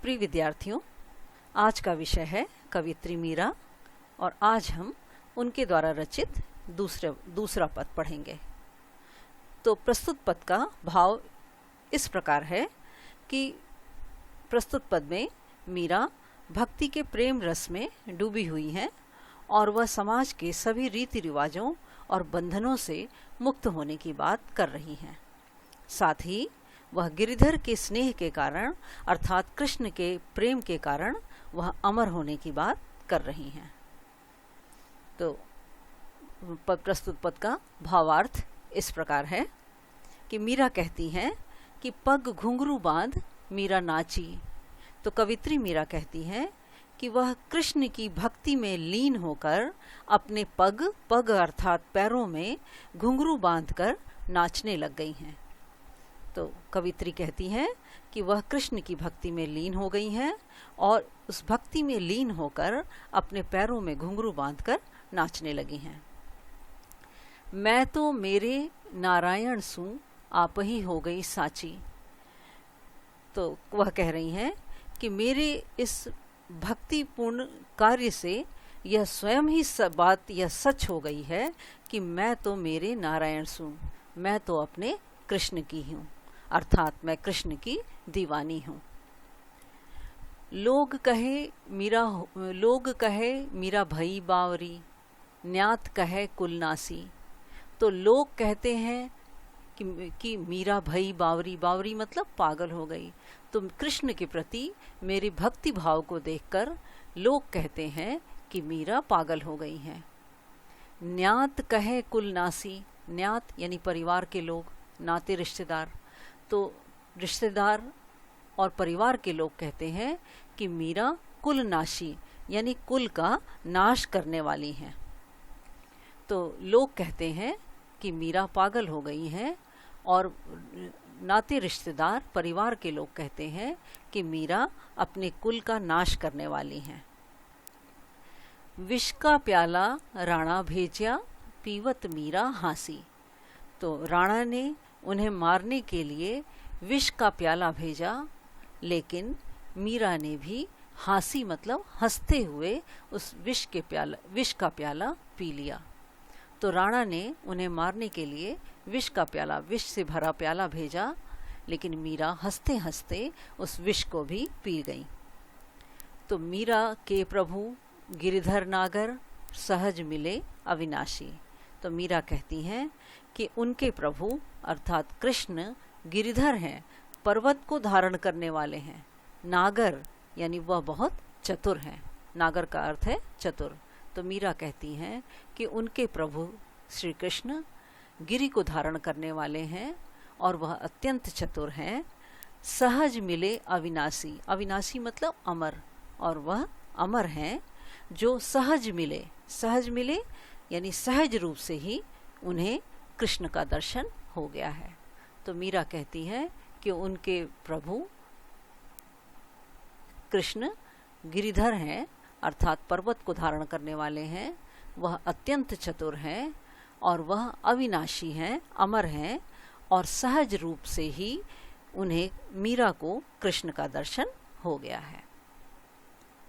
प्रिय विद्यार्थियों, आज का विषय है कवियत्री मीरा और आज हम उनके द्वारा रचित दूसरा पद पढ़ेंगे। तो प्रस्तुत पद का भाव इस प्रकार है कि प्रस्तुत पद में मीरा भक्ति के प्रेम रस में डूबी हुई हैं और वह समाज के सभी रीति रिवाजों और बंधनों से मुक्त होने की बात कर रही हैं। साथ ही वह गिरिधर के स्नेह के कारण अर्थात कृष्ण के प्रेम के कारण वह अमर होने की बात कर रही हैं। तो प्रस्तुत पद का भावार्थ इस प्रकार है कि मीरा कहती हैं कि पग घुंघरू बांध मीरा नाची। तो कवित्री मीरा कहती हैं कि वह कृष्ण की भक्ति में लीन होकर अपने पग अर्थात पैरों में घुंघरू बांधकर नाचने लग गई हैं। तो कवित्री कहती हैं कि वह कृष्ण की भक्ति में लीन हो गई हैं और उस भक्ति में लीन होकर अपने पैरों में घुंघरू बांधकर नाचने लगी हैं। मैं तो मेरे नारायण सू आप ही हो गई साची। तो वह कह रही हैं कि मेरे इस भक्तिपूर्ण कार्य से यह स्वयं ही बात यह सच हो गई है कि मैं तो मेरे नारायण सू, मैं तो अपने कृष्ण की हूँ, अर्थात मैं कृष्ण की दीवानी हूँ। लोग कहे मीरा भई बावरी, न्यात कहे कुलनासी। तो लोग कहते हैं कि मीरा भई बावरी, बावरी मतलब पागल हो गई। तो कृष्ण के प्रति मेरे भक्ति भाव को देखकर लोग कहते हैं कि मीरा पागल हो गई हैं। न्यात कहे कुलनासी, न्यात यानी परिवार के लोग, नाते रिश्तेदार। तो रिश्तेदार और परिवार के लोग कहते हैं कि मीरा कुलनाशी यानी कुल का नाश करने वाली हैं। तो लोग कहते हैं कि मीरा पागल हो गई हैं और नाते रिश्तेदार परिवार के लोग कहते हैं कि मीरा अपने कुल का नाश करने वाली हैं। विष का प्याला राणा भेजा, पीवत मीरा हासी। तो राणा ने उन्हें मारने के लिए विष का प्याला भेजा, लेकिन मीरा ने भी हासी मतलब हंसते हुए उस विष का प्याला पी लिया। तो राणा ने उन्हें मारने के लिए विष से भरा प्याला भेजा, लेकिन मीरा हंसते हंसते उस विष को भी पी गई। तो मीरा के प्रभु गिरिधर नागर, सहज मिले अविनाशी। तो मीरा कहती हैं कि उनके प्रभु अर्थात कृष्ण गिरिधर हैं, पर्वत को धारण करने वाले हैं। नागर यानी वह बहुत चतुर हैं, नागर का अर्थ है चतुर। तो मीरा कहती हैं कि उनके प्रभु श्री कृष्ण गिरि को धारण करने वाले हैं और वह अत्यंत चतुर हैं। सहज मिले अविनाशी, अविनाशी मतलब अमर, और वह अमर हैं जो सहज मिले यानी सहज रूप से ही उन्हें कृष्ण का दर्शन हो गया है। तो मीरा कहती है कि उनके प्रभु कृष्ण गिरिधर हैं अर्थात पर्वत को धारण करने वाले हैं, वह अत्यंत चतुर हैं और वह अविनाशी हैं, अमर हैं और सहज रूप से ही उन्हें मीरा को कृष्ण का दर्शन हो गया है।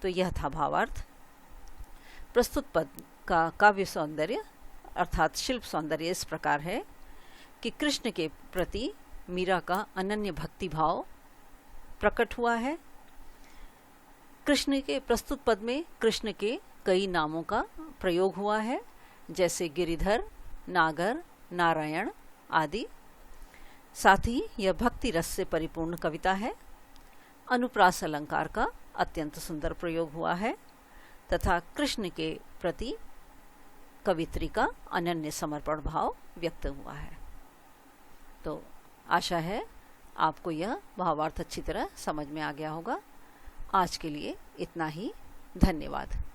तो यह था भावार्थ। प्रस्तुत पद का काव्य सौंदर्य अर्थात शिल्प सौंदर्य इस प्रकार है कि कृष्ण के प्रति मीरा का अनन्य भक्ति भाव प्रकट हुआ है। कृष्ण के प्रस्तुत पद में कृष्ण के कई नामों का प्रयोग हुआ है, जैसे गिरिधर, नागर, नारायण आदि। साथ ही यह भक्ति रस से परिपूर्ण कविता है। अनुप्रास अलंकार का अत्यंत सुंदर प्रयोग हुआ है तथा कृष्ण के प्रति कवित्री का अनन्य समर्पण भाव व्यक्त हुआ है। तो आशा है आपको यह भावार्थ अच्छी तरह समझ में आ गया होगा। आज के लिए इतना ही। धन्यवाद।